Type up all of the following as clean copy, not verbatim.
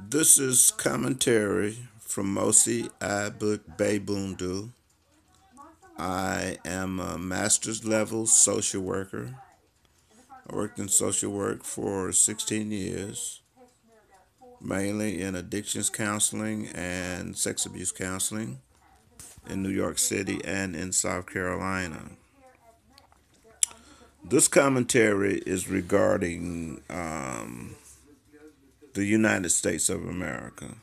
This is commentary from Mosi Babundu. I am a master's level social worker. I worked in social work for 16 years, mainly in addictions counseling and sex abuse counseling in New York City and in South Carolina. This commentary is regarding the United States of America.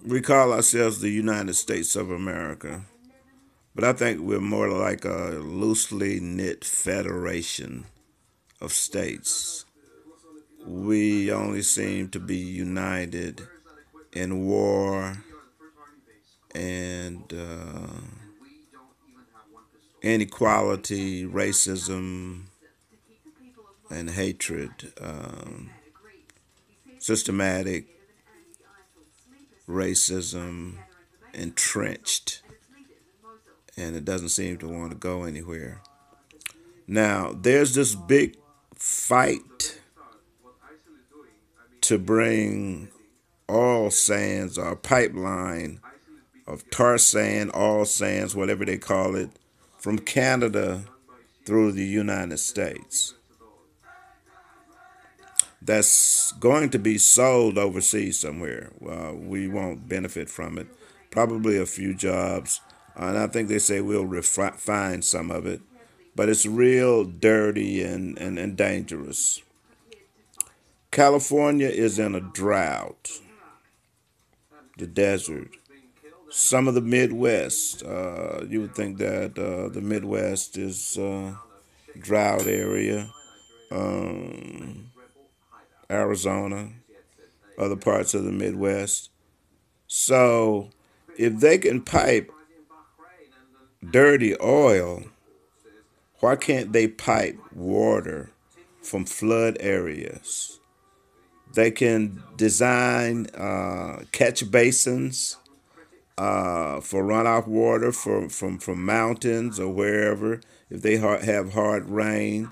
We call ourselves the United States of America, but I think we're more like a loosely knit federation of states. We only seem to be united in war and inequality, racism, and hatred, systematic racism, entrenched, and it doesn't seem to want to go anywhere. Now, there's this big fight to bring oil sands or pipeline of tar sand, oil sands, whatever they call it, from Canada through the United States. That's going to be sold overseas somewhere. We won't benefit from it. Probably a few jobs. And I think they say we'll refine some of it. But it's real dirty and dangerous. California is in a drought, the desert. Some of the Midwest, you would think that the Midwest is drought area. Um, Arizona, other parts of the Midwest. So if they can pipe dirty oil, why can't they pipe water from flood areas? They can design catch basins for runoff water from mountains or wherever if they have hard rain,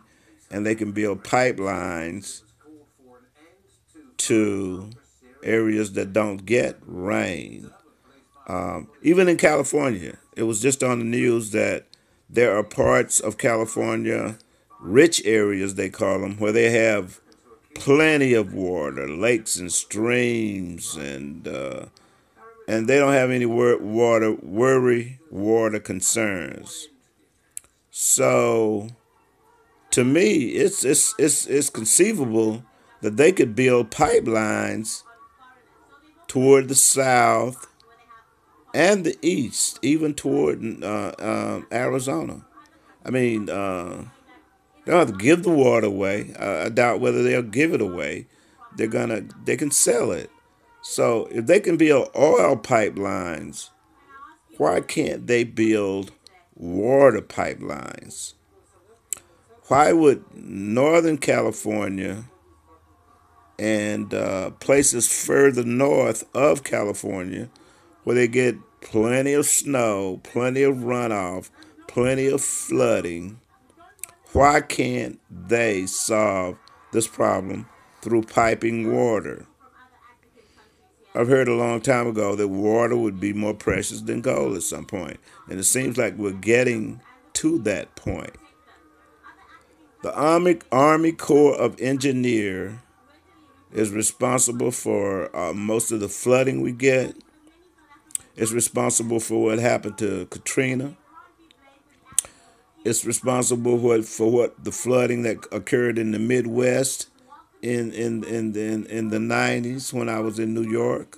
and they can build pipelines to areas that don't get rain. Even in California, it was just on the news that there are parts of California, rich areas they call them, where they have plenty of water, lakes and streams, and they don't have any water concerns. So to me, it's conceivable that they could build pipelines toward the south and the east, even toward Arizona. I mean, they don't have to give the water away. I doubt whether they'll give it away. They can sell it. So if they can build oil pipelines, why can't they build water pipelines? Why would Northern California and places further north of California where they get plenty of snow, plenty of runoff, plenty of flooding, why can't they solve this problem through piping water? I've heard a long time ago that water would be more precious than gold at some point, and it seems like we're getting to that point. The Army Corps of Engineers is responsible for most of the flooding we get. It's responsible for what happened to Katrina. It's responsible for what the flooding that occurred in the Midwest in the 90s when I was in New York.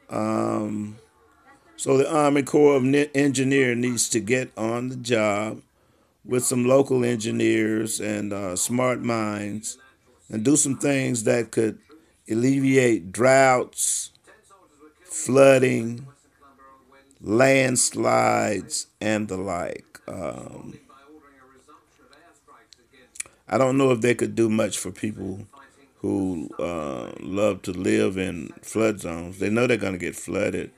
So the Army Corps of Engineers needs to get on the job with some local engineers and smart minds and do some things that could alleviate droughts, flooding, landslides, and the like. I don't know if they could do much for people who love to live in flood zones. They know they're going to get flooded,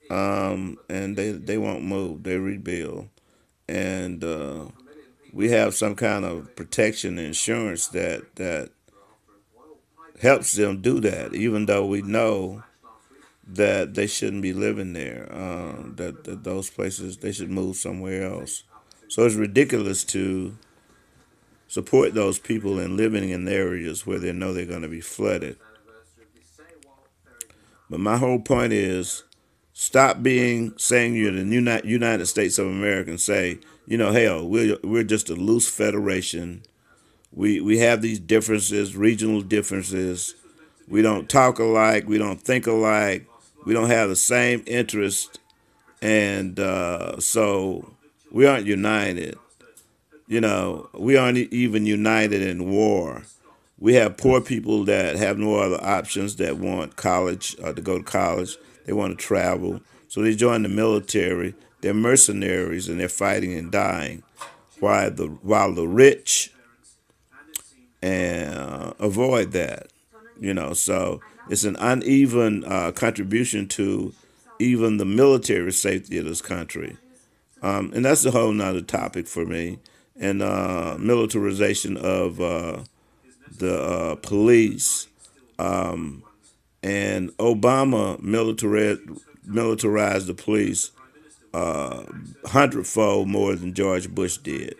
and they won't move. They rebuild, and we have some kind of protection insurance that helps them do that, even though we know that they shouldn't be living there. That those places they should move somewhere else. So it's ridiculous to support those people and living in areas where they know they're going to be flooded. But my whole point is stop being saying you're the United States of America and say, hell, we're just a loose federation. We have these differences, regional differences. We don't talk alike. We don't think alike. We don't have the same interest, and so we aren't united. We aren't even united in war. We have poor people that have no other options that want college to go to college. They want to travel, so they join the military. They're mercenaries and they're fighting and dying, while the rich and avoid that. So it's an uneven contribution to even the military safety of this country. And that's a whole nother topic for me. And militarization of the police. And Obama militarized the police hundredfold more than George Bush did.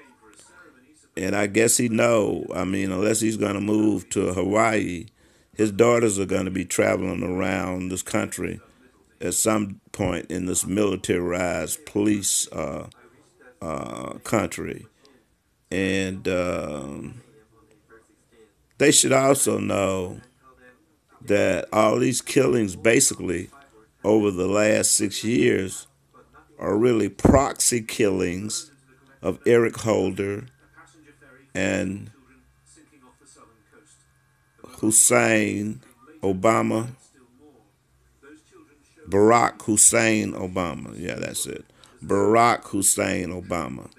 And I guess he know. I mean, unless he's going to move to Hawaii, his daughters are going to be traveling around this country at some point in this militarized police country. And they should also know that all these killings, basically, over the last 6 years, are really proxy killings of Eric Holder and Hussein Obama, Barack Hussein Obama. Yeah, that's it. Barack Hussein Obama.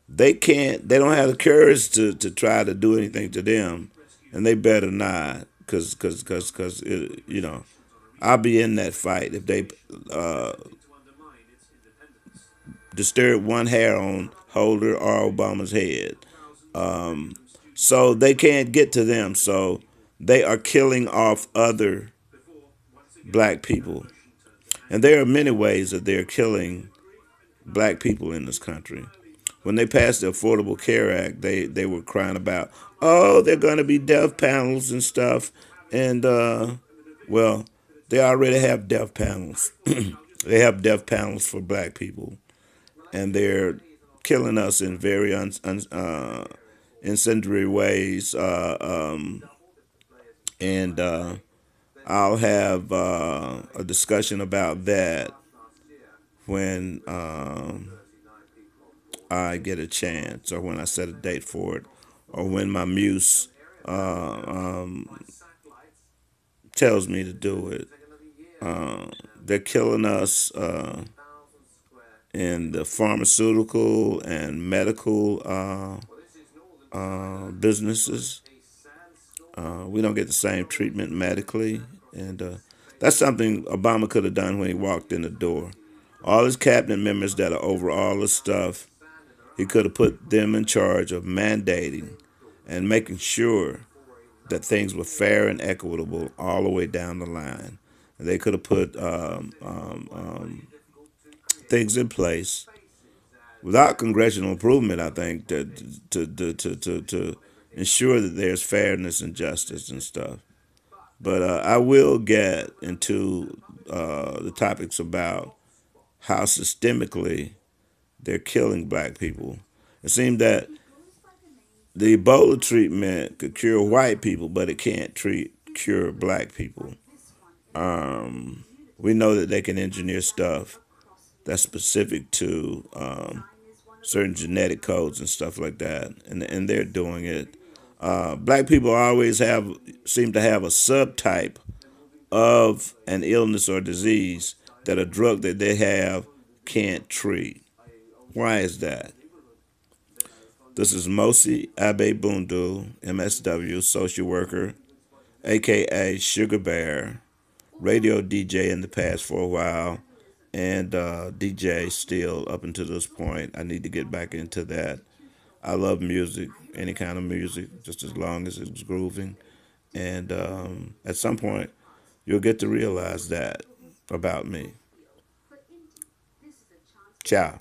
They don't have the courage to try to do anything to them, and they better not, cause I'll be in that fight if they disturb one hair on Holder or Obama's head. So they can't get to them. So they are killing off other black people, and there are many ways that they're killing black people in this country. When they passed the Affordable Care Act, they were crying about, oh, they're going to be death panels and stuff. And, well, they already have death panels. They have death panels for black people. And they're killing us in very incendiary ways. And I'll have a discussion about that when I get a chance, or when I set a date for it, or when my muse tells me to do it. They're killing us in the pharmaceutical and medical businesses. We don't get the same treatment medically, and that's something Obama could have done when he walked in the door. All his cabinet members that are over all this stuff, he could have put them in charge of mandating and making sure that things were fair and equitable all the way down the line. And they could have put things in place without congressional improvement, I think, to ensure that there's fairness and justice and stuff. But I will get into the topics about how systemically they're killing black people. It seems that the Ebola treatment could cure white people, but it can't cure black people. We know that they can engineer stuff that's specific to certain genetic codes and stuff like that, and they're doing it. Black people always seem to have a subtype of an illness or disease that a drug that they have can't treat. Why is that? This is Mosi Abe Bundu, MSW, social worker, aka Sugar Bear, radio DJ in the past for a while, and DJ still up until this point. I need to get back into that. I love music, any kind of music, just as long as it's grooving. And at some point, you'll get to realize that about me. Ciao.